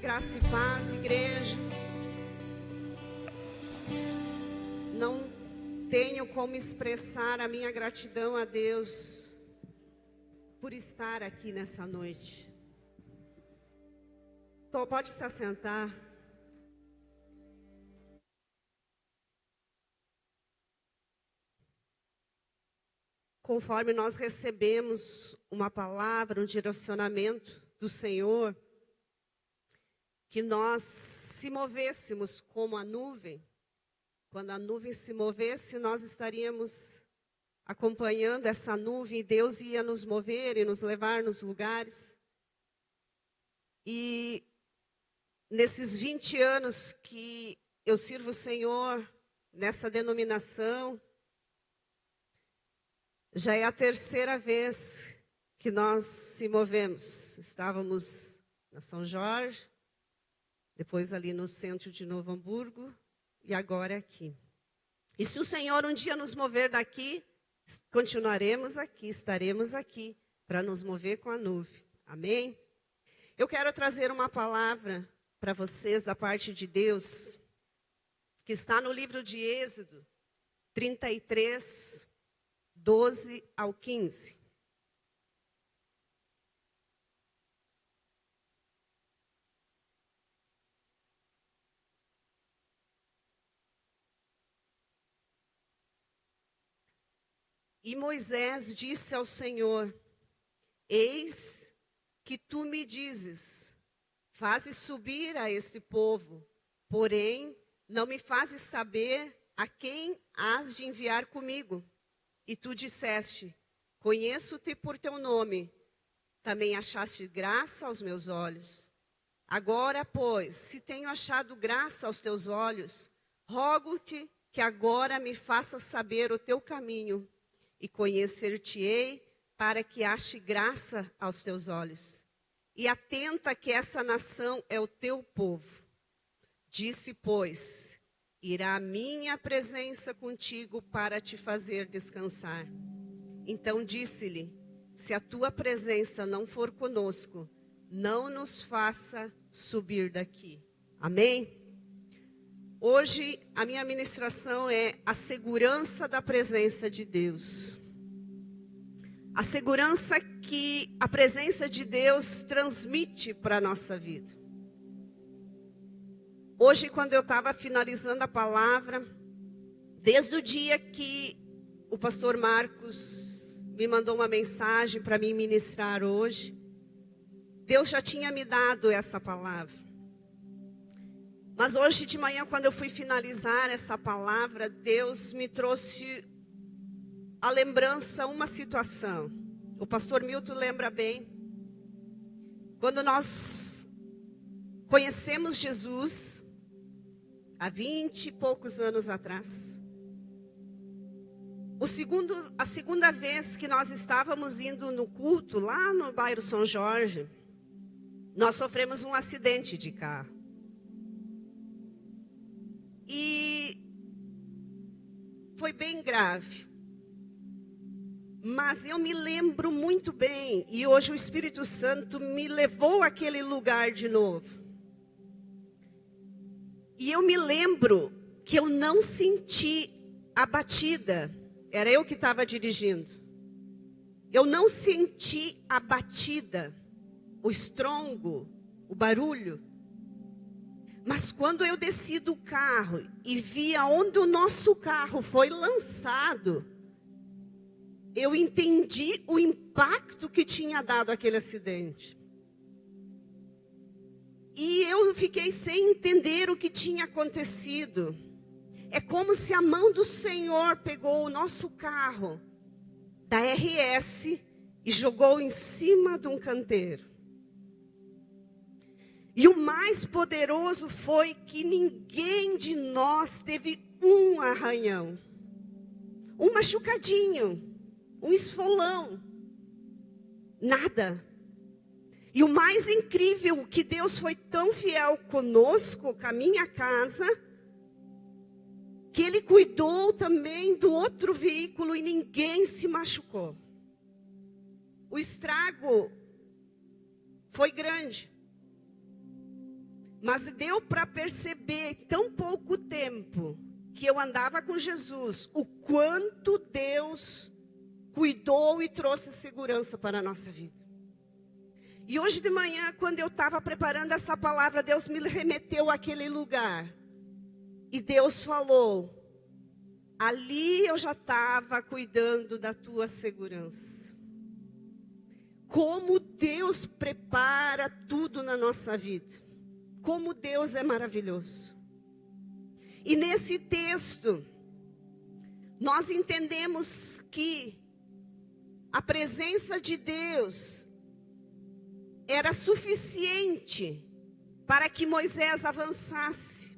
Graça e paz, igreja. Não tenho como expressar a minha gratidão a Deus por estar aqui nessa noite. Então, pode se assentar. Conforme nós recebemos uma palavra, um direcionamento do Senhor, que nós se movêssemos como a nuvem. Quando a nuvem se movesse, nós estaríamos acompanhando essa nuvem e Deus ia nos mover e nos levar nos lugares. E nesses 20 anos que eu sirvo o Senhor nessa denominação, já é a terceira vez que nós se movemos. Estávamos na São Jorge, depois ali no centro de Novo Hamburgo e agora aqui. E se o Senhor um dia nos mover daqui, continuaremos aqui, estaremos aqui para nos mover com a nuvem. Amém? Eu quero trazer uma palavra para vocês da parte de Deus, que está no livro de Êxodo 33, 12 ao 15. E Moisés disse ao Senhor: eis que tu me dizes, fazes subir a este povo, porém não me fazes saber a quem hás de enviar comigo. E tu disseste: conheço-te por teu nome, também achaste graça aos meus olhos. Agora, pois, se tenho achado graça aos teus olhos, rogo-te que agora me faças saber o teu caminho, e conhecer-te-ei para que ache graça aos teus olhos. E atenta que essa nação é o teu povo. Disse, pois, irá a minha presença contigo para te fazer descansar. Então disse-lhe: se a tua presença não for conosco, não nos faça subir daqui. Amém? Hoje a minha ministração é a segurança da presença de Deus. A segurança que a presença de Deus transmite para a nossa vida. Hoje, quando eu estava finalizando a palavra, desde o dia que o pastor Marcos me mandou uma mensagem para mim ministrar hoje, Deus já tinha me dado essa palavra. Mas hoje de manhã, quando eu fui finalizar essa palavra, Deus me trouxe a lembrança, uma situação. O pastor Milton lembra bem. Quando nós conhecemos Jesus, há 20 e poucos anos atrás. A segunda vez que nós estávamos indo no culto, lá no bairro São Jorge, nós sofremos um acidente de carro. E foi bem grave. Mas eu me lembro muito bem, e hoje o Espírito Santo me levou àquele lugar de novo. E eu me lembro que eu não senti a batida, era eu que estava dirigindo. Eu não senti a batida, o estrongo, o barulho. Mas quando eu desci do carro e vi aonde o nosso carro foi lançado, eu entendi o impacto que tinha dado aquele acidente. E eu fiquei sem entender o que tinha acontecido. É como se a mão do Senhor pegou o nosso carro da RS e jogou em cima de um canteiro. E o mais poderoso foi que ninguém de nós teve um arranhão, um machucadinho, um esfolão, nada. E o mais incrível, que Deus foi tão fiel conosco, com a minha casa, que Ele cuidou também do outro veículo e ninguém se machucou. O estrago foi grande. Mas deu para perceber, em tão pouco tempo que eu andava com Jesus, o quanto Deus cuidou e trouxe segurança para a nossa vida. E hoje de manhã, quando eu estava preparando essa palavra, Deus me remeteu àquele lugar. E Deus falou: ali eu já estava cuidando da tua segurança. Como Deus prepara tudo na nossa vida. Como Deus é maravilhoso. E nesse texto, nós entendemos que a presença de Deus era suficiente para que Moisés avançasse.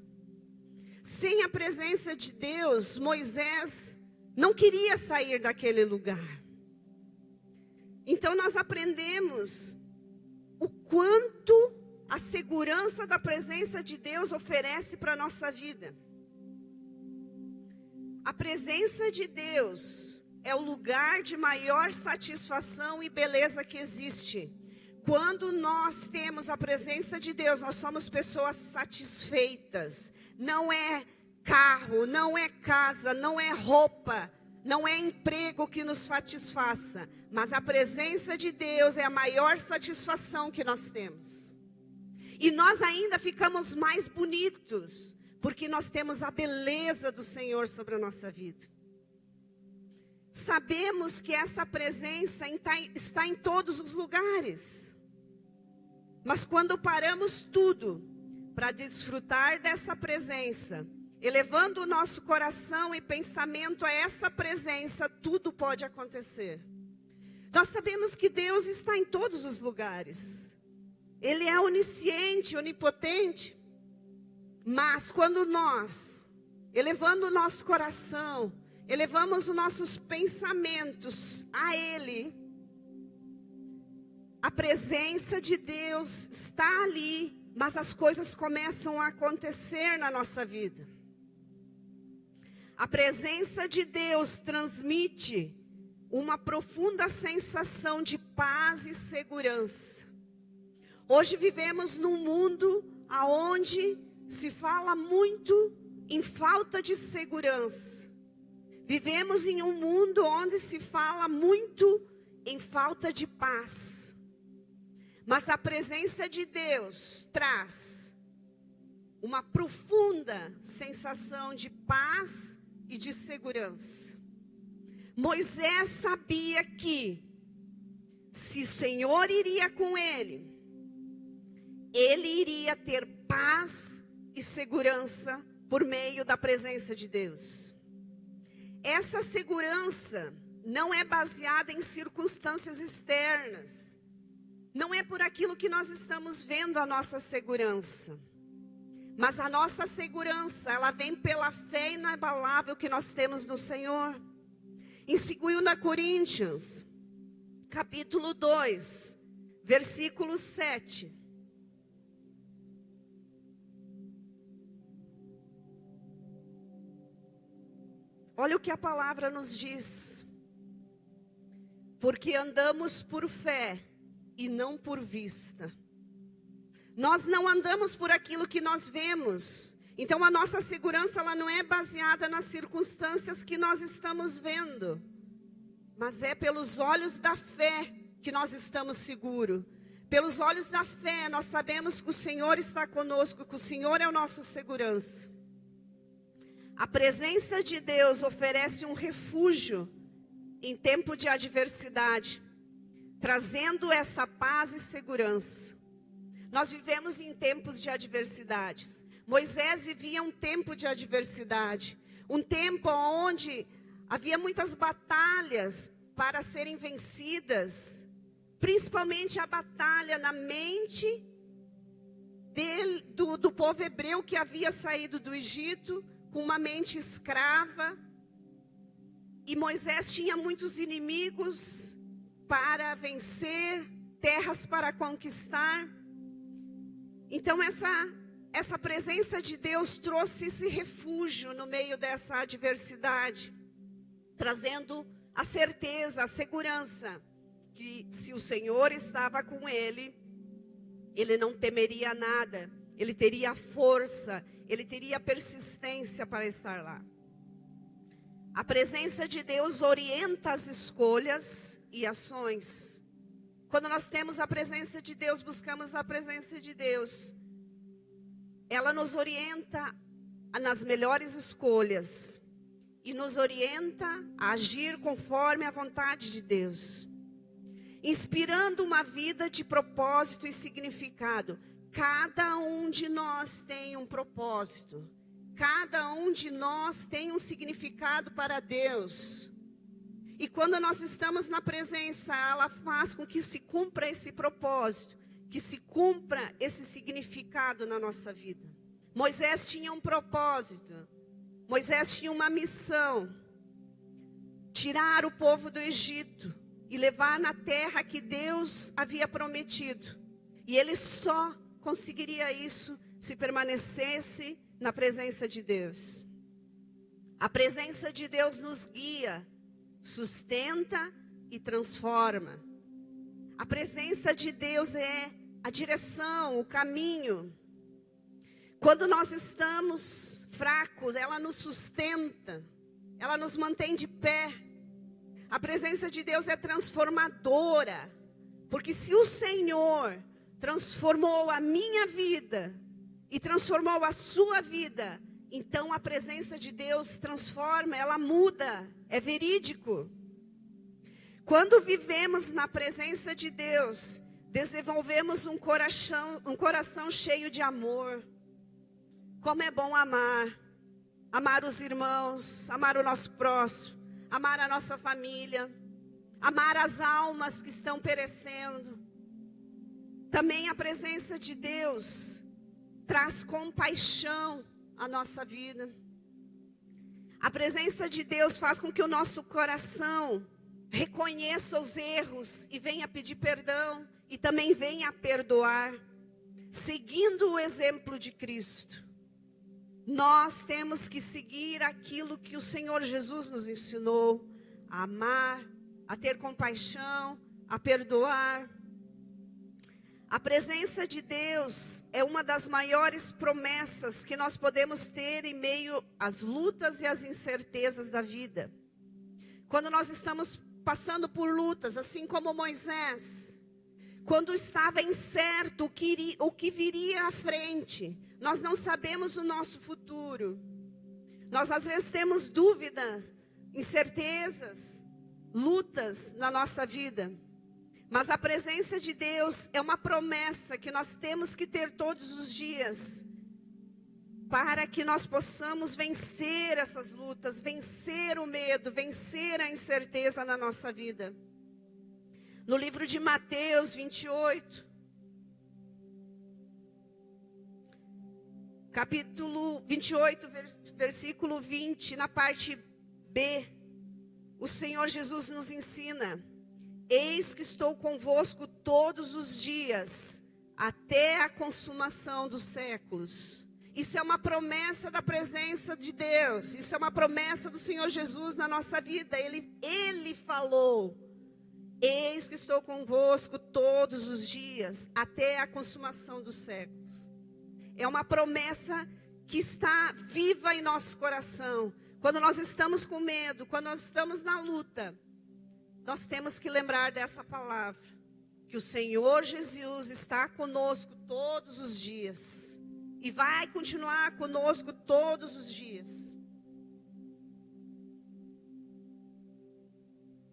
Sem a presença de Deus, Moisés não queria sair daquele lugar. Então nós aprendemos o quanto a segurança da presença de Deus oferece para a nossa vida. A presença de Deus é o lugar de maior satisfação e beleza que existe. Quando nós temos a presença de Deus, nós somos pessoas satisfeitas. Não é carro, não é casa, não é roupa, não é emprego que nos satisfaça. Mas a presença de Deus é a maior satisfação que nós temos. E nós ainda ficamos mais bonitos, porque nós temos a beleza do Senhor sobre a nossa vida. Sabemos que essa presença está em todos os lugares. Mas quando paramos tudo para desfrutar dessa presença, elevando o nosso coração e pensamento a essa presença, tudo pode acontecer. Nós sabemos que Deus está em todos os lugares. Ele é onisciente, onipotente. Mas quando nós, elevando o nosso coração, elevamos os nossos pensamentos a Ele, a presença de Deus está ali, mas as coisas começam a acontecer na nossa vida. A presença de Deus transmite uma profunda sensação de paz e segurança. Hoje vivemos num mundo onde se fala muito em falta de segurança. Vivemos em um mundo onde se fala muito em falta de paz. Mas a presença de Deus traz uma profunda sensação de paz e de segurança. Moisés sabia que se o Senhor iria com ele iria ter paz e segurança por meio da presença de Deus. Essa segurança não é baseada em circunstâncias externas. Não é por aquilo que nós estamos vendo a nossa segurança. Mas a nossa segurança, ela vem pela fé inabalável que nós temos no Senhor. Em 2 Coríntios, capítulo 2, versículo 7. Olha o que a palavra nos diz. Porque andamos por fé e não por vista. Nós não andamos por aquilo que nós vemos. Então a nossa segurança, ela não é baseada nas circunstâncias que nós estamos vendo. Mas é pelos olhos da fé que nós estamos seguros. Pelos olhos da fé nós sabemos que o Senhor está conosco, que o Senhor é o nosso segurança. A presença de Deus oferece um refúgio em tempo de adversidade, trazendo essa paz e segurança. Nós vivemos em tempos de adversidades. Moisés vivia um tempo de adversidade, um tempo onde havia muitas batalhas para serem vencidas, principalmente a batalha na mente do povo hebreu que havia saído do Egito com uma mente escrava. E Moisés tinha muitos inimigos para vencer, terras para conquistar. Então essa presença de Deus trouxe esse refúgio no meio dessa adversidade, trazendo a certeza, a segurança, que se o Senhor estava com ele, ele não temeria nada, ele teria força, ele teria persistência para estar lá. A presença de Deus orienta as escolhas e ações. Quando nós temos a presença de Deus, buscamos a presença de Deus, ela nos orienta nas melhores escolhas e nos orienta a agir conforme a vontade de Deus, inspirando uma vida de propósito e significado. Cada um de nós tem um propósito. Cada um de nós tem um significado para Deus. E quando nós estamos na presença, ela faz com que se cumpra esse propósito, que se cumpra esse significado na nossa vida. Moisés tinha um propósito. Moisés tinha uma missão: tirar o povo do Egito e levar na terra que Deus havia prometido. E ele só conseguiria isso se permanecesse na presença de Deus. A presença de Deus nos guia, sustenta e transforma. A presença de Deus é a direção, o caminho. Quando nós estamos fracos, ela nos sustenta, ela nos mantém de pé. A presença de Deus é transformadora, porque se o Senhor transformou a minha vida e transformou a sua vida, então a presença de Deus transforma, ela muda, é verídico. Quando vivemos na presença de Deus, desenvolvemos um coração cheio de amor. Como é bom amar, amar os irmãos, amar o nosso próximo, amar a nossa família, amar as almas que estão perecendo. Também a presença de Deus traz compaixão à nossa vida. A presença de Deus faz com que o nosso coração reconheça os erros e venha pedir perdão e também venha perdoar, seguindo o exemplo de Cristo. Nós temos que seguir aquilo que o Senhor Jesus nos ensinou: a amar, a ter compaixão, a perdoar. A presença de Deus é uma das maiores promessas que nós podemos ter em meio às lutas e às incertezas da vida. Quando nós estamos passando por lutas, assim como Moisés, quando estava incerto o que viria à frente, nós não sabemos o nosso futuro. Nós às vezes temos dúvidas, incertezas, lutas na nossa vida. Mas a presença de Deus é uma promessa que nós temos que ter todos os dias, para que nós possamos vencer essas lutas, vencer o medo, vencer a incerteza na nossa vida. No livro de Mateus 28, capítulo 28, versículo 20, na parte B, o Senhor Jesus nos ensina: eis que estou convosco todos os dias, até a consumação dos séculos. Isso é uma promessa da presença de Deus. Isso é uma promessa do Senhor Jesus na nossa vida. Ele falou: eis que estou convosco todos os dias, até a consumação dos séculos. É uma promessa que está viva em nosso coração. Quando nós estamos com medo, quando nós estamos na luta, nós temos que lembrar dessa palavra, que o Senhor Jesus está conosco todos os dias e vai continuar conosco todos os dias.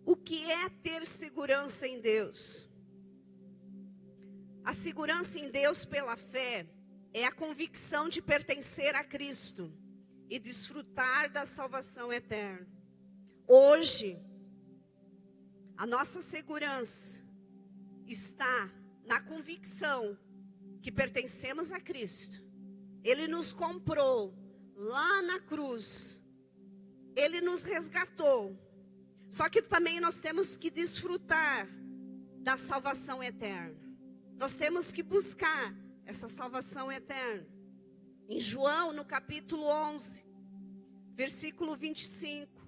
O que é ter segurança em Deus? A segurança em Deus pela fé é a convicção de pertencer a Cristo e desfrutar da salvação eterna. Hoje, a nossa segurança está na convicção que pertencemos a Cristo. Ele nos comprou lá na cruz. Ele nos resgatou. Só que também nós temos que desfrutar da salvação eterna. Nós temos que buscar essa salvação eterna. Em João, no capítulo 11, versículo 25.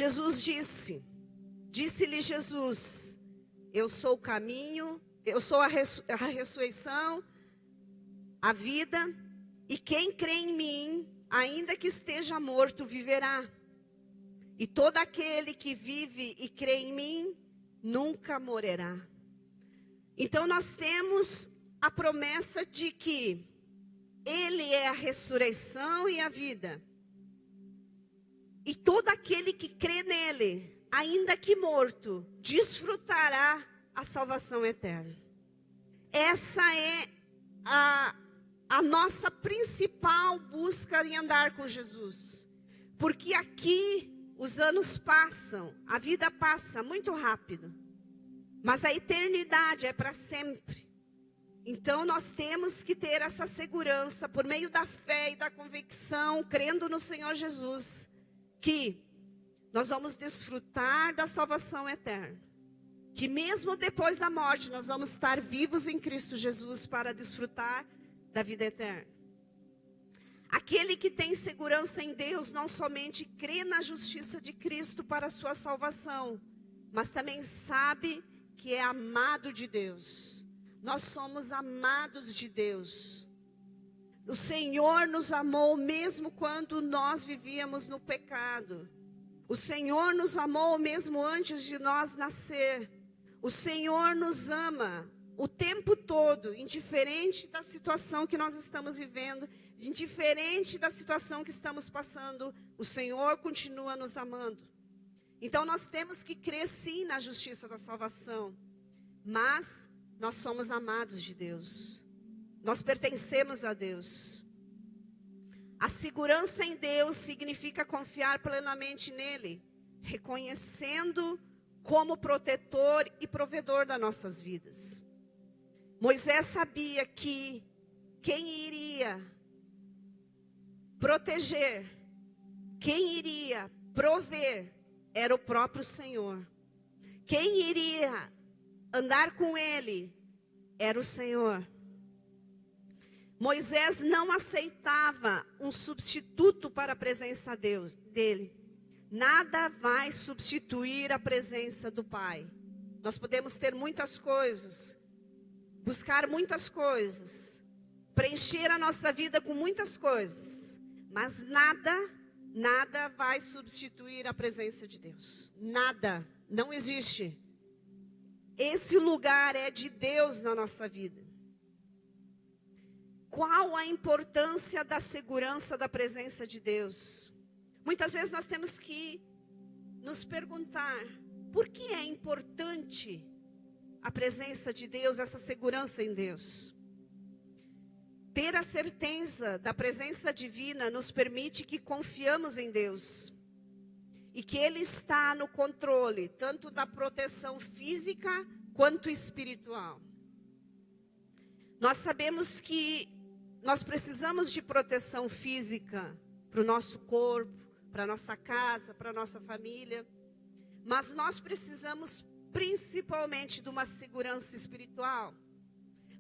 Jesus disse-lhe Jesus: eu sou o caminho, eu sou a ressurreição, a vida, e quem crê em mim, ainda que esteja morto, viverá. E todo aquele que vive e crê em mim, nunca morrerá. Então nós temos a promessa de que Ele é a ressurreição e a vida. E todo aquele que crê nele, ainda que morto, desfrutará a salvação eterna. Essa é a nossa principal busca em andar com Jesus. Porque aqui os anos passam, a vida passa muito rápido. Mas a eternidade é para sempre. Então nós temos que ter essa segurança por meio da fé e da convicção, crendo no Senhor Jesus, que nós vamos desfrutar da salvação eterna. Que mesmo depois da morte nós vamos estar vivos em Cristo Jesus para desfrutar da vida eterna. Aquele que tem segurança em Deus não somente crê na justiça de Cristo para a sua salvação, mas também sabe que é amado de Deus. Nós somos amados de Deus. O Senhor nos amou mesmo quando nós vivíamos no pecado. O Senhor nos amou mesmo antes de nós nascer. O Senhor nos ama o tempo todo, indiferente da situação que nós estamos vivendo, indiferente da situação que estamos passando, o Senhor continua nos amando. Então nós temos que crer sim na justiça da salvação, mas nós somos amados de Deus. Nós pertencemos a Deus. A segurança em Deus significa confiar plenamente nele, reconhecendo como protetor e provedor das nossas vidas. Moisés sabia que quem iria proteger, quem iria prover, era o próprio Senhor. Quem iria andar com ele era o Senhor. Moisés não aceitava um substituto para a presença dele. Nada vai substituir a presença do Pai. Nós podemos ter muitas coisas, buscar muitas coisas, preencher a nossa vida com muitas coisas, mas nada vai substituir a presença de Deus. Nada, não existe. Esse lugar é de Deus na nossa vida. Qual a importância da segurança da presença de Deus? Muitas vezes nós temos que nos perguntar, por que é importante a presença de Deus, essa segurança em Deus? Ter a certeza da presença divina nos permite que confiamos em Deus. E que Ele está no controle, tanto da proteção física quanto espiritual. Nós sabemos que nós precisamos de proteção física para o nosso corpo, para a nossa casa, para a nossa família. Mas nós precisamos principalmente de uma segurança espiritual.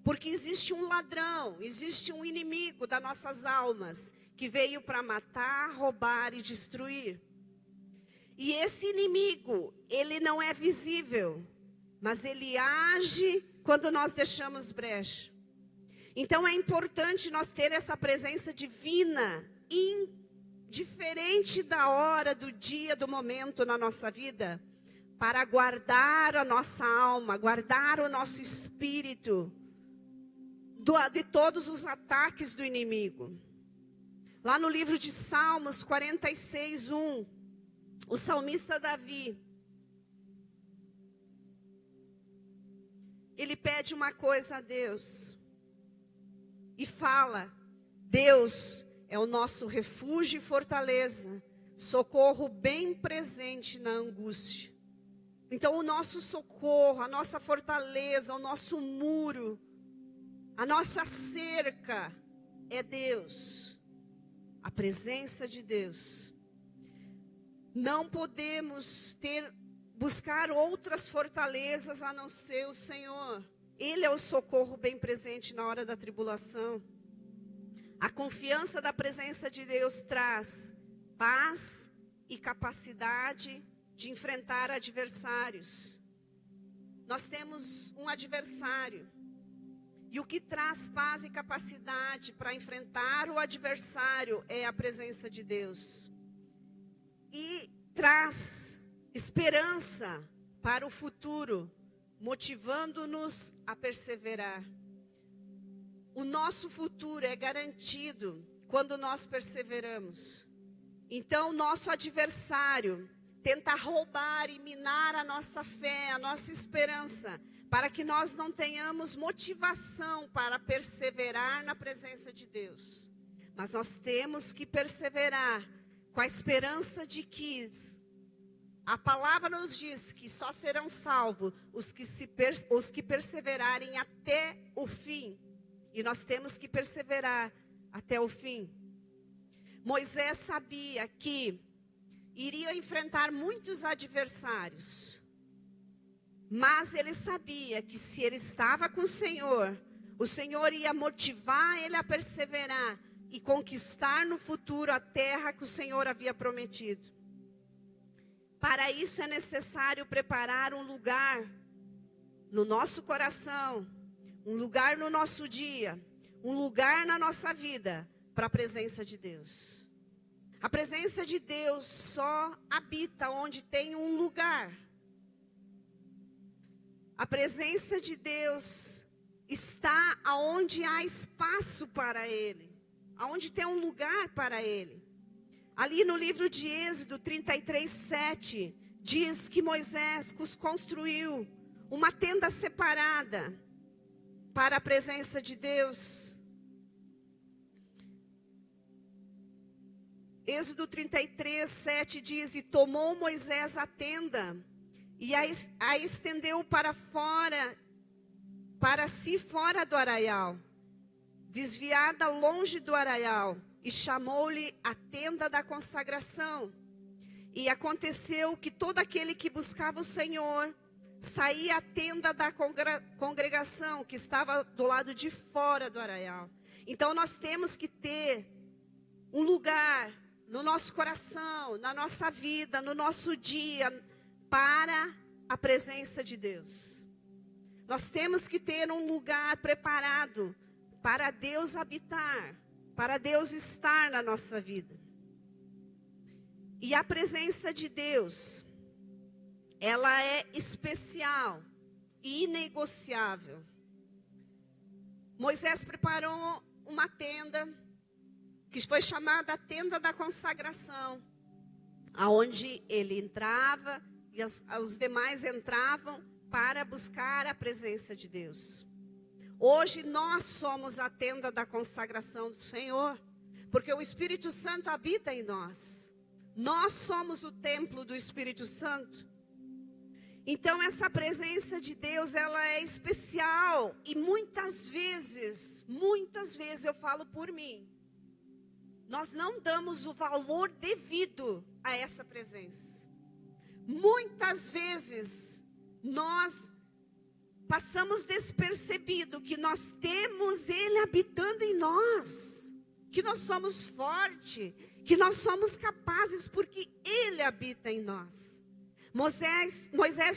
Porque existe um ladrão, existe um inimigo das nossas almas, que veio para matar, roubar e destruir. E esse inimigo, ele não é visível, mas ele age quando nós deixamos brecha. Então é importante nós ter essa presença divina, indiferente da hora, do dia, do momento na nossa vida, para guardar a nossa alma, guardar o nosso espírito de todos os ataques do inimigo. Lá no livro de Salmos 46:1, o salmista Davi, ele pede uma coisa a Deus e fala: Deus é o nosso refúgio e fortaleza, socorro bem presente na angústia. Então o nosso socorro, a nossa fortaleza, o nosso muro, a nossa cerca é Deus, a presença de Deus. Não podemos buscar outras fortalezas a não ser o Senhor. Ele é o socorro bem presente na hora da tribulação. A confiança da presença de Deus traz paz e capacidade de enfrentar adversários. Nós temos um adversário. E o que traz paz e capacidade para enfrentar o adversário é a presença de Deus. E traz esperança para o futuro, motivando-nos a perseverar. O nosso futuro é garantido quando nós perseveramos. Então, nosso adversário tenta roubar e minar a nossa fé, a nossa esperança, para que nós não tenhamos motivação para perseverar na presença de Deus. Mas nós temos que perseverar com a esperança de que a palavra nos diz que só serão salvos os que perseverarem até o fim. E nós temos que perseverar até o fim. Moisés sabia que iria enfrentar muitos adversários. Mas ele sabia que se ele estava com o Senhor ia motivar ele a perseverar e conquistar no futuro a terra que o Senhor havia prometido. Para isso é necessário preparar um lugar no nosso coração, um lugar no nosso dia, um lugar na nossa vida para a presença de Deus. A presença de Deus só habita onde tem um lugar. A presença de Deus está aonde há espaço para Ele, aonde tem um lugar para Ele. Ali no livro de Êxodo 33:7, diz que Moisés construiu uma tenda separada para a presença de Deus. Êxodo 33:7 diz: e tomou Moisés a tenda e a estendeu para fora, para si fora do arraial, desviada longe do arraial, e chamou-lhe a tenda da consagração. E aconteceu que todo aquele que buscava o Senhor saía à tenda da congregação, que estava do lado de fora do arraial. Então nós temos que ter um lugar no nosso coração, na nossa vida, no nosso dia, para a presença de Deus. Nós temos que ter um lugar preparado para Deus habitar, para Deus estar na nossa vida. E a presença de Deus, ela é especial e inegociável. Moisés preparou uma tenda, que foi chamada a tenda da consagração, aonde ele entrava e os demais entravam para buscar a presença de Deus. Hoje nós somos a tenda da consagração do Senhor, porque o Espírito Santo habita em nós. Nós somos o templo do Espírito Santo. Então essa presença de Deus, ela é especial. E muitas vezes eu falo por mim, nós não damos o valor devido a essa presença. Muitas vezes nós passamos despercebido que nós temos Ele habitando em nós, que nós somos fortes, que nós somos capazes porque Ele habita em nós. Moisés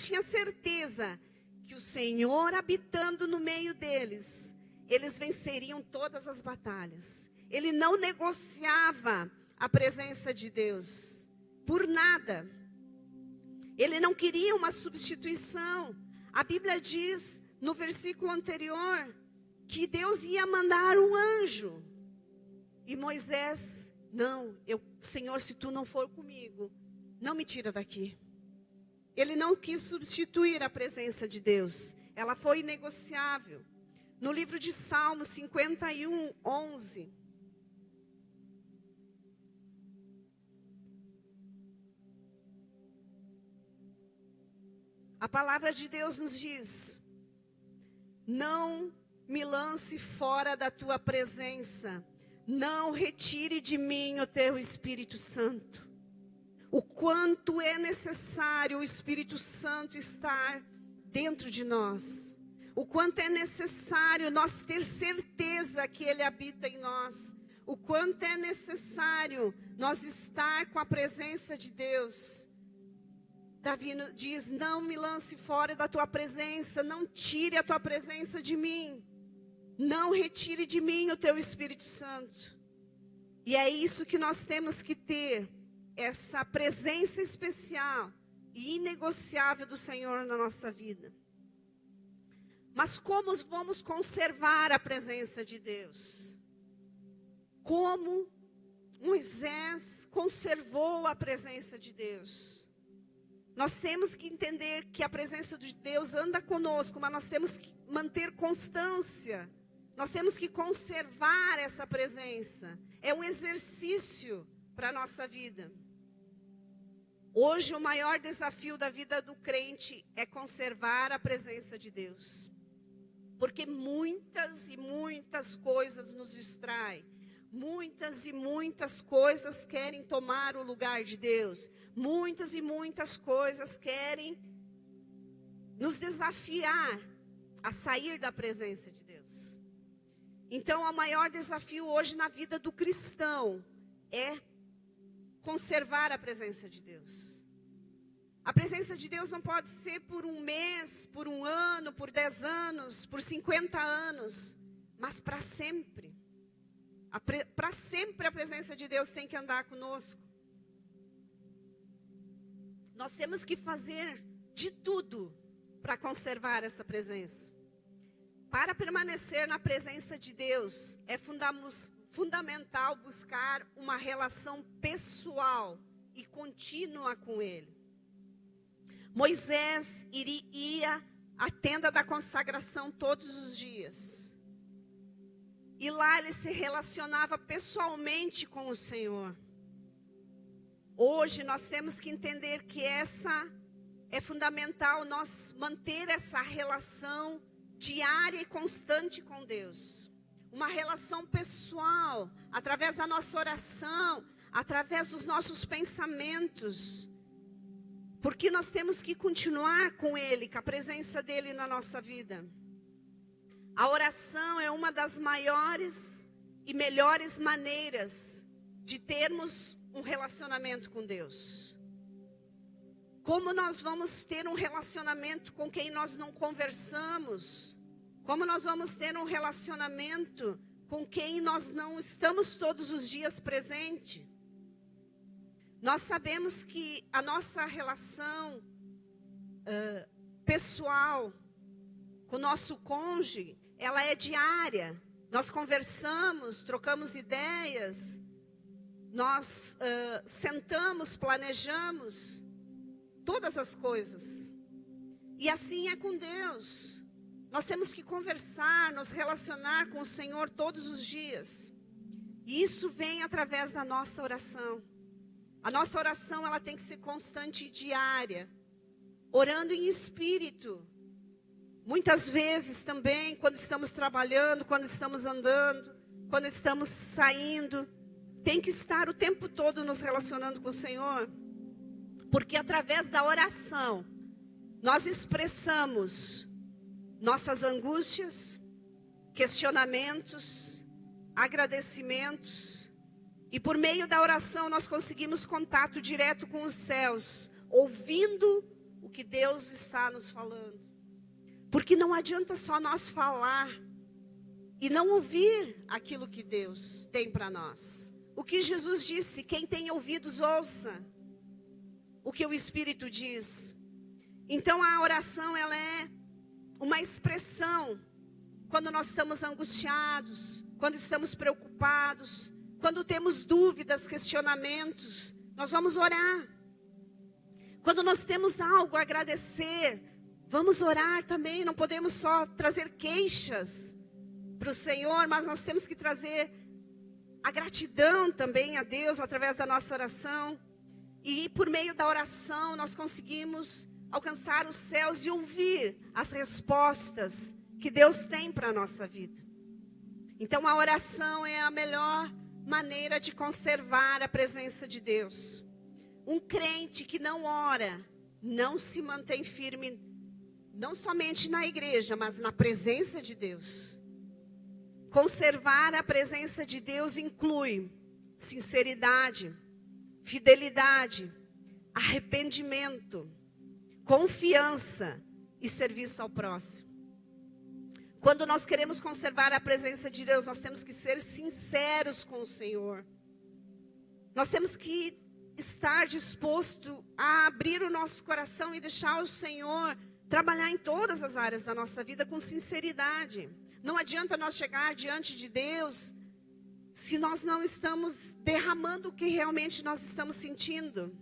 tinha certeza que o Senhor habitando no meio deles, eles venceriam todas as batalhas. Ele não negociava a presença de Deus por nada. Ele não queria uma substituição. A Bíblia diz no versículo anterior que Deus ia mandar um anjo. E Moisés, Senhor, se tu não for comigo, não me tira daqui. Ele não quis substituir a presença de Deus. Ela foi inegociável. No livro de Salmos 51:11. A palavra de Deus nos diz: não me lance fora da tua presença, não retire de mim o teu Espírito Santo. O quanto é necessário o Espírito Santo estar dentro de nós. O quanto é necessário nós ter certeza que Ele habita em nós. O quanto é necessário nós estar com a presença de Deus. Davi diz: não me lance fora da tua presença, não tire a tua presença de mim, não retire de mim o teu Espírito Santo. E é isso que nós temos que ter, essa presença especial e inegociável do Senhor na nossa vida. Mas como vamos conservar a presença de Deus? Como Moisés conservou a presença de Deus? Nós temos que entender que a presença de Deus anda conosco, mas nós temos que manter constância. Nós temos que conservar essa presença. É um exercício para a nossa vida. Hoje o maior desafio da vida do crente é conservar a presença de Deus. Porque muitas e muitas coisas nos distraem. Muitas e muitas coisas querem tomar o lugar de Deus. Muitas e muitas coisas querem nos desafiar a sair da presença de Deus. Então, o maior desafio hoje na vida do cristão é conservar a presença de Deus. A presença de Deus não pode ser por um mês, por um ano, por 10 anos, por 50 anos, mas para sempre. Para sempre a presença de Deus tem que andar conosco. Nós temos que fazer de tudo para conservar essa presença. Para permanecer na presença de Deus, é fundamental buscar uma relação pessoal e contínua com Ele. Moisés ia à tenda da consagração todos os dias. E lá ele se relacionava pessoalmente com o Senhor. Hoje nós temos que entender que é fundamental nós manter essa relação diária e constante com Deus. Uma relação pessoal, através da nossa oração, através dos nossos pensamentos. Porque nós temos que continuar com Ele, com a presença dEle na nossa vida. A oração é uma das maiores e melhores maneiras de termos um relacionamento com Deus. Como nós vamos ter um relacionamento com quem nós não conversamos? Como nós vamos ter um relacionamento com quem nós não estamos todos os dias presente? Nós sabemos que a nossa relação pessoal com o nosso cônjuge, ela é diária. Nós conversamos, trocamos ideias, nós sentamos, planejamos todas as coisas. E assim é com Deus. Nós temos que conversar, nos relacionar com o Senhor todos os dias. E isso vem através da nossa oração. A nossa oração, ela tem que ser constante e diária. Orando em espírito. Muitas vezes também, quando estamos trabalhando, quando estamos andando, quando estamos saindo, tem que estar o tempo todo nos relacionando com o Senhor. Porque através da oração, nós expressamos nossas angústias, questionamentos, agradecimentos. E por meio da oração nós conseguimos contato direto com os céus, ouvindo o que Deus está nos falando. Porque não adianta só nós falar e não ouvir aquilo que Deus tem para nós. O que Jesus disse, quem tem ouvidos ouça o que o Espírito diz. Então a oração, ela é uma expressão quando nós estamos angustiados, quando estamos preocupados, quando temos dúvidas, questionamentos, nós vamos orar. Quando nós temos algo a agradecer, vamos orar também. Não podemos só trazer queixas para o Senhor, mas nós temos que trazer a gratidão também a Deus através da nossa oração. E por meio da oração nós conseguimos alcançar os céus e ouvir as respostas que Deus tem para a nossa vida. Então a oração é a melhor maneira de conservar a presença de Deus. Um crente que não ora, não se mantém firme, não somente na igreja, mas na presença de Deus. Conservar a presença de Deus inclui sinceridade, fidelidade, arrependimento, confiança e serviço ao próximo. Quando nós queremos conservar a presença de Deus, nós temos que ser sinceros com o Senhor. Nós temos que estar disposto a abrir o nosso coração e deixar o Senhor trabalhar em todas as áreas da nossa vida com sinceridade. Não adianta nós chegar diante de Deus se nós não estamos derramando o que realmente nós estamos sentindo.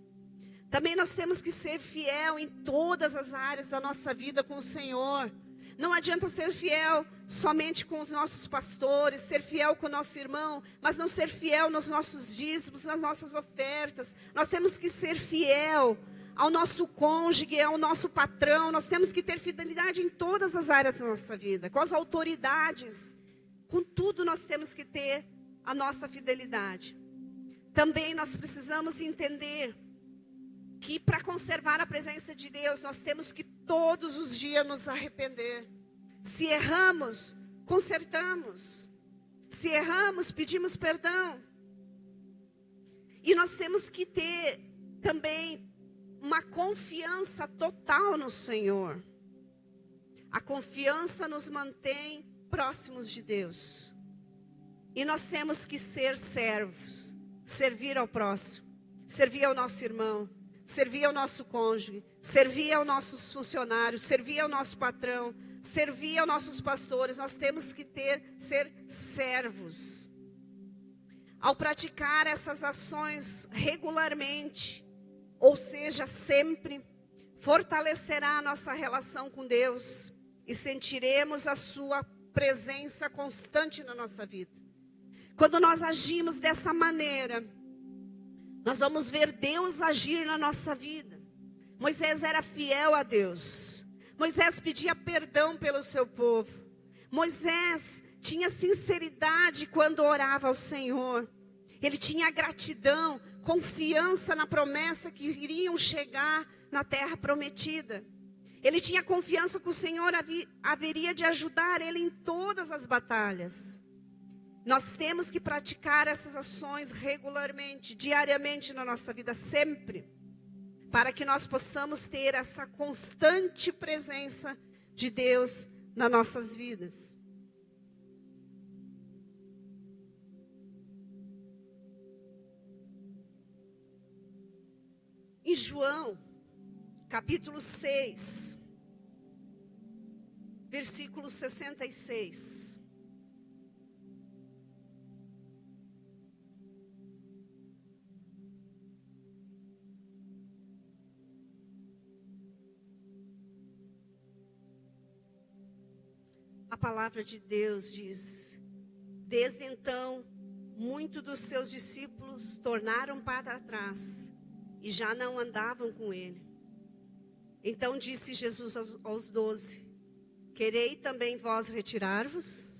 Também nós temos que ser fiel em todas as áreas da nossa vida com o Senhor. Não adianta ser fiel somente com os nossos pastores, ser fiel com o nosso irmão, mas não ser fiel nos nossos dízimos, nas nossas ofertas. Nós temos que ser fiel ao nosso cônjuge, ao nosso patrão. Nós temos que ter fidelidade em todas as áreas da nossa vida, com as autoridades. Com tudo nós temos que ter a nossa fidelidade. Também nós precisamos entender que para conservar a presença de Deus, nós temos que todos os dias nos arrepender. Se erramos, consertamos. Se erramos, pedimos perdão. E nós temos que ter também uma confiança total no Senhor. A confiança nos mantém próximos de Deus. E nós temos que ser servos, servir ao próximo, servir ao nosso irmão, servir ao nosso cônjuge, servir aos nossos funcionários, servir ao nosso patrão, servir aos nossos pastores. Nós temos que ser servos. Ao praticar essas ações regularmente, ou seja, sempre, fortalecerá a nossa relação com Deus e sentiremos a sua presença constante na nossa vida. Quando nós agimos dessa maneira, nós vamos ver Deus agir na nossa vida. Moisés era fiel a Deus. Moisés pedia perdão pelo seu povo. Moisés tinha sinceridade quando orava ao Senhor. Ele tinha gratidão, confiança na promessa que iriam chegar na terra prometida. Ele tinha confiança que o Senhor haveria de ajudar ele em todas as batalhas. Nós temos que praticar essas ações regularmente, diariamente na nossa vida, sempre, para que nós possamos ter essa constante presença de Deus nas nossas vidas. Em João, capítulo 6, versículo 66. A palavra de Deus diz: desde então, muitos dos seus discípulos tornaram para trás e já não andavam com ele. Então disse Jesus aos 12: querei também vós retirar-vos?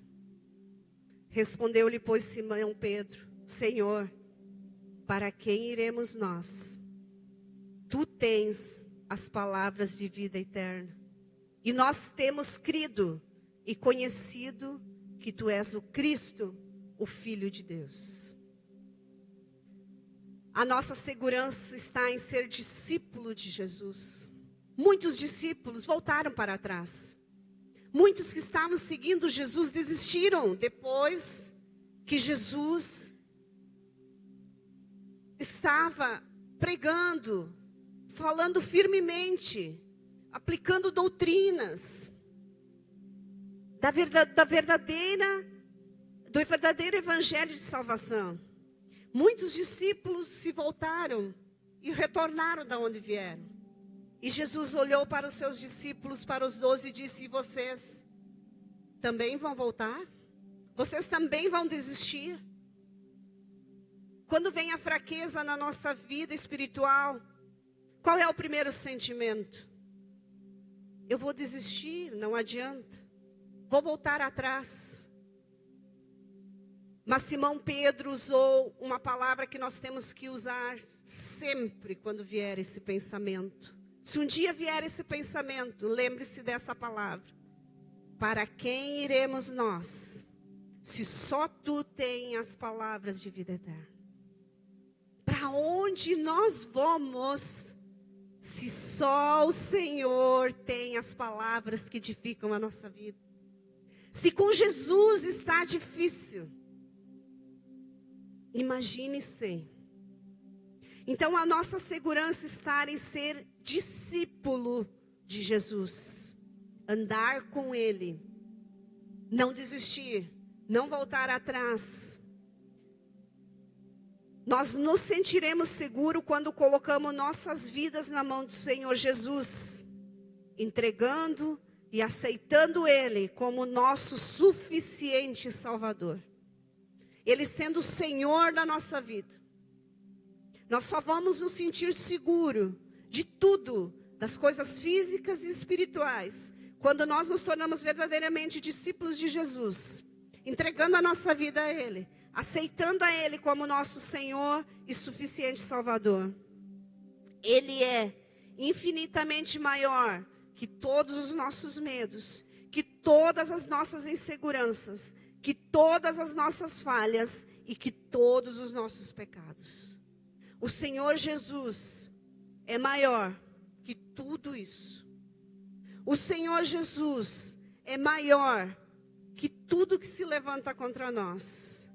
Respondeu-lhe, pois, Simão Pedro: Senhor, para quem iremos nós? Tu tens as palavras de vida eterna. E nós temos crido e conhecido que tu és o Cristo, o Filho de Deus. A nossa segurança está em ser discípulo de Jesus. Muitos discípulos voltaram para trás. Muitos que estavam seguindo Jesus desistiram depois que Jesus estava pregando, falando firmemente, aplicando doutrinas do verdadeiro evangelho de salvação. Muitos discípulos se voltaram e retornaram da onde vieram. E Jesus olhou para os seus discípulos, para os 12, e disse: e vocês também vão voltar? Vocês também vão desistir? Quando vem a fraqueza na nossa vida espiritual, qual é o primeiro sentimento? Eu vou desistir, não adianta. Vou voltar atrás. Mas Simão Pedro usou uma palavra que nós temos que usar sempre quando vier esse pensamento. Se um dia vier esse pensamento, lembre-se dessa palavra. Para quem iremos nós, se só tu tens as palavras de vida eterna? Para onde nós vamos se só o Senhor tem as palavras que edificam a nossa vida. Se com Jesus está difícil, imagine sem. Então a nossa segurança está em ser discípulo de Jesus. Andar com Ele. Não desistir. Não voltar atrás. Nós nos sentiremos seguros quando colocamos nossas vidas na mão do Senhor Jesus. Entregando e aceitando Ele como nosso suficiente Salvador. Ele sendo o Senhor da nossa vida. Nós só vamos nos sentir seguros de tudo, das coisas físicas e espirituais, quando nós nos tornamos verdadeiramente discípulos de Jesus, entregando a nossa vida a Ele, aceitando a Ele como nosso Senhor e suficiente Salvador. Ele é infinitamente maior que todos os nossos medos, que todas as nossas inseguranças, que todas as nossas falhas e que todos os nossos pecados. O Senhor Jesus é maior que tudo isso. O Senhor Jesus é maior que tudo que se levanta contra nós.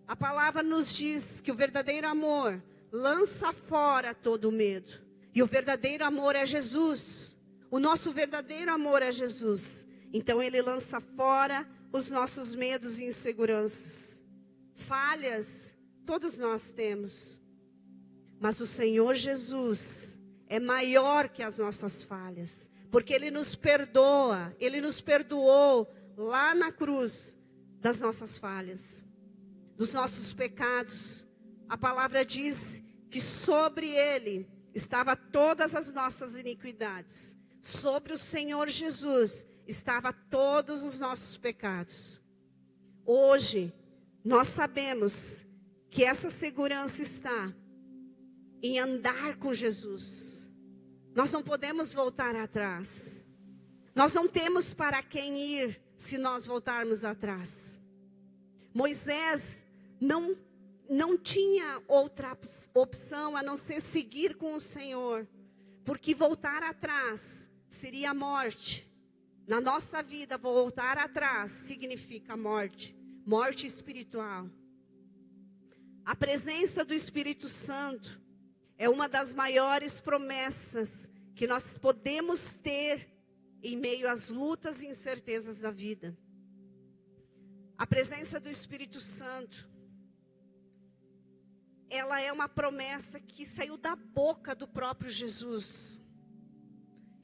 A palavra nos diz que o verdadeiro amor lança fora todo o medo. E o verdadeiro amor é Jesus. O nosso verdadeiro amor é Jesus. Então Ele lança fora os nossos medos e inseguranças. Falhas, todos nós temos. Mas o Senhor Jesus é maior que as nossas falhas. Porque Ele nos perdoa. Ele nos perdoou lá na cruz das nossas falhas. Dos nossos pecados. A palavra diz que sobre Ele estava todas as nossas iniquidades. Sobre o Senhor Jesus estava todos os nossos pecados. Hoje, nós sabemos que essa segurança está em andar com Jesus. Nós não podemos voltar atrás. Nós não temos para quem ir se nós voltarmos atrás. Moisés não tinha outra opção a não ser seguir com o Senhor. Porque voltar atrás seria morte. Na nossa vida, voltar atrás significa morte. Morte espiritual. A presença do Espírito Santo é uma das maiores promessas que nós podemos ter em meio às lutas e incertezas da vida. A presença do Espírito Santo, ela é uma promessa que saiu da boca do próprio Jesus.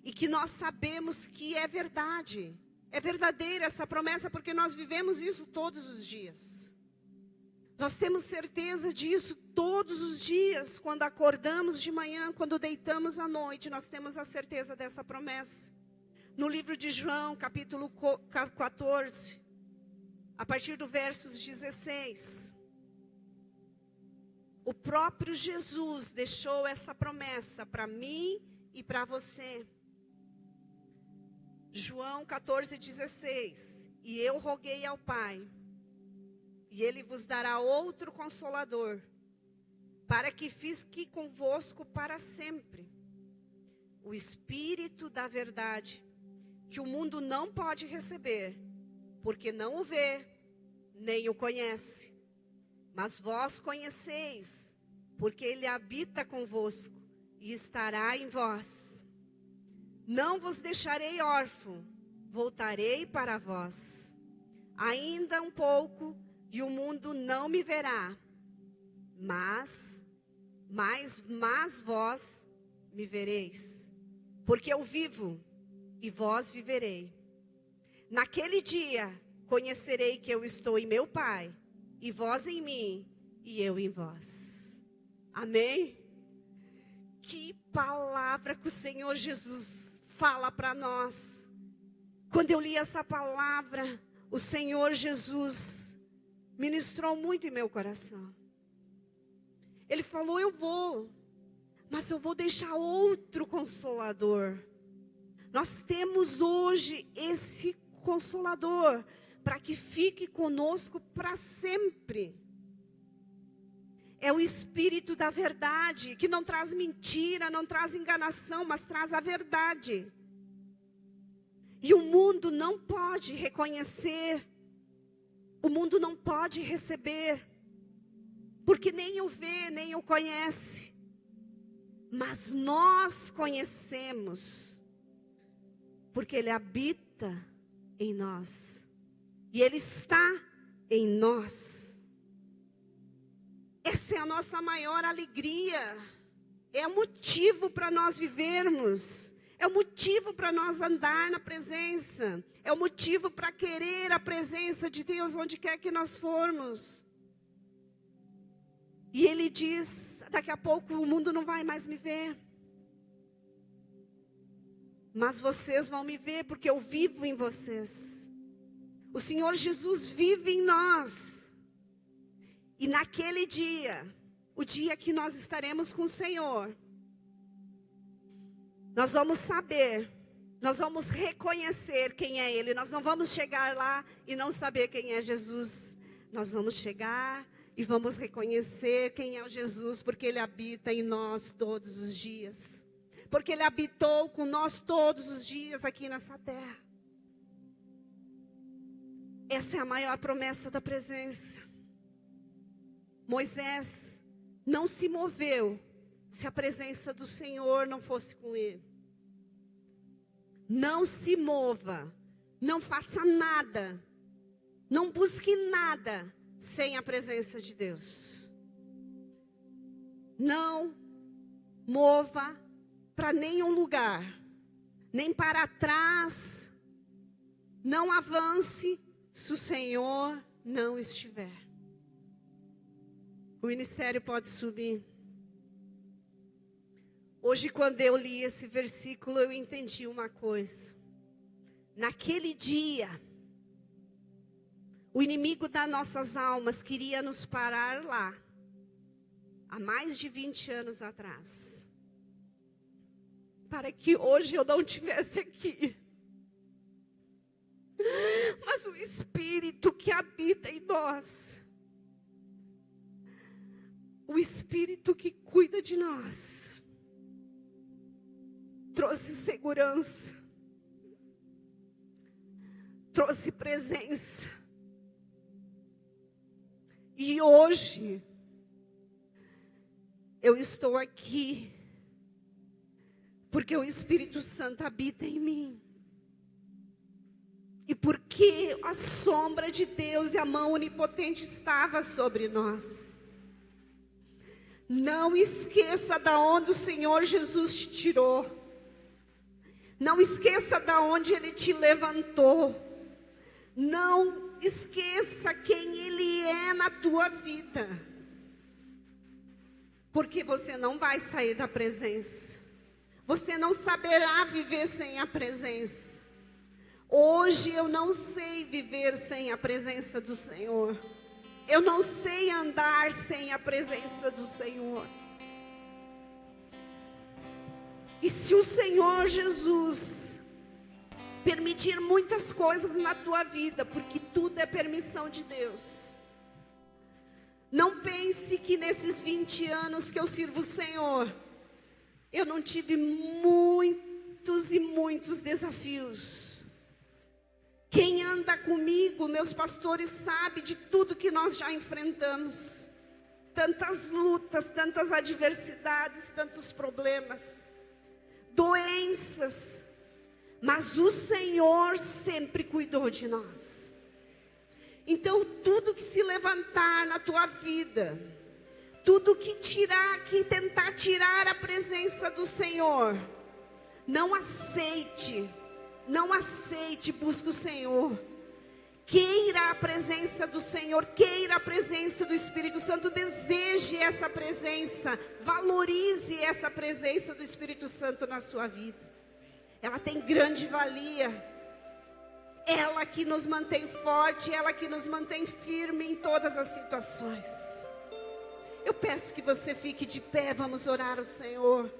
E que nós sabemos que é verdade. É verdadeira essa promessa porque nós vivemos isso todos os dias. Nós temos certeza disso todos os dias. Quando acordamos de manhã, quando deitamos à noite, nós temos a certeza dessa promessa. No livro de João, capítulo 14, a partir do versos 16. O próprio Jesus deixou essa promessa para mim e para você. João 14:16. E eu roguei ao Pai, e Ele vos dará outro Consolador, para que fique convosco para sempre. O Espírito da verdade, que o mundo não pode receber, porque não o vê, nem o conhece. Mas vós conheceis, porque Ele habita convosco e estará em vós. Não vos deixarei órfão, voltarei para vós. Ainda um pouco, e o mundo não me verá, mas vós me vereis, porque eu vivo, e vós viverei. Naquele dia, conhecerei que eu estou em meu Pai, e vós em mim, e eu em vós. Amém? Que palavra que o Senhor Jesus fala para nós. Quando eu li essa palavra, o Senhor Jesus ministrou muito em meu coração. Ele falou, eu vou, mas eu vou deixar outro Consolador. Nós temos hoje esse Consolador, para que fique conosco para sempre. É o Espírito da verdade, que não traz mentira, não traz enganação, mas traz a verdade. E o mundo não pode reconhecer, o mundo não pode receber, porque nem o vê, nem o conhece. Mas nós conhecemos, porque Ele habita em nós. E Ele está em nós. Essa é a nossa maior alegria. É o motivo para nós vivermos. É o motivo para nós andar na presença. É o motivo para querer a presença de Deus onde quer que nós formos. E Ele diz, daqui a pouco o mundo não vai mais me ver. Mas vocês vão me ver porque eu vivo em vocês. O Senhor Jesus vive em nós. E naquele dia, o dia que nós estaremos com o Senhor, nós vamos saber, nós vamos reconhecer quem é Ele. Nós não vamos chegar lá e não saber quem é Jesus. Nós vamos chegar e vamos reconhecer quem é o Jesus, porque Ele habita em nós todos os dias. Porque Ele habitou com nós todos os dias aqui nessa terra. Essa é a maior promessa da presença. Moisés não se moveu se a presença do Senhor não fosse com ele. Não se mova, não faça nada, não busque nada sem a presença de Deus. Não mova para nenhum lugar, nem para trás, não avance se o Senhor não estiver. O ministério pode subir. Hoje, quando eu li esse versículo, eu entendi uma coisa. Naquele dia, o inimigo das nossas almas queria nos parar lá, há mais de 20 anos atrás, para que hoje eu não estivesse aqui. Mas o Espírito que habita em nós, o Espírito que cuida de nós, trouxe segurança, trouxe presença. E hoje, eu estou aqui, porque o Espírito Santo habita em mim. E porque a sombra de Deus e a mão onipotente estava sobre nós. Não esqueça da onde o Senhor Jesus te tirou. Não esqueça da onde Ele te levantou. Não esqueça quem Ele é na tua vida. Porque você não vai sair da presença. Você não saberá viver sem a presença. Hoje eu não sei viver sem a presença do Senhor. Eu não sei andar sem a presença do Senhor. E se o Senhor Jesus permitir muitas coisas na tua vida, porque tudo é permissão de Deus. Não pense que nesses 20 anos que eu sirvo o Senhor, eu não tive muitos e muitos desafios. Quem anda comigo, meus pastores, sabe de tudo que nós já enfrentamos. Tantas lutas, tantas adversidades, tantos problemas, doenças. Mas o Senhor sempre cuidou de nós. Então tudo que se levantar na tua vida, tudo que tentar tirar a presença do Senhor, não aceite. Não aceite, busque o Senhor. Queira a presença do Senhor, queira a presença do Espírito Santo, deseje essa presença, valorize essa presença do Espírito Santo na sua vida. Ela tem grande valia. Ela que nos mantém forte, ela que nos mantém firme em todas as situações. Eu peço que você fique de pé, vamos orar ao Senhor.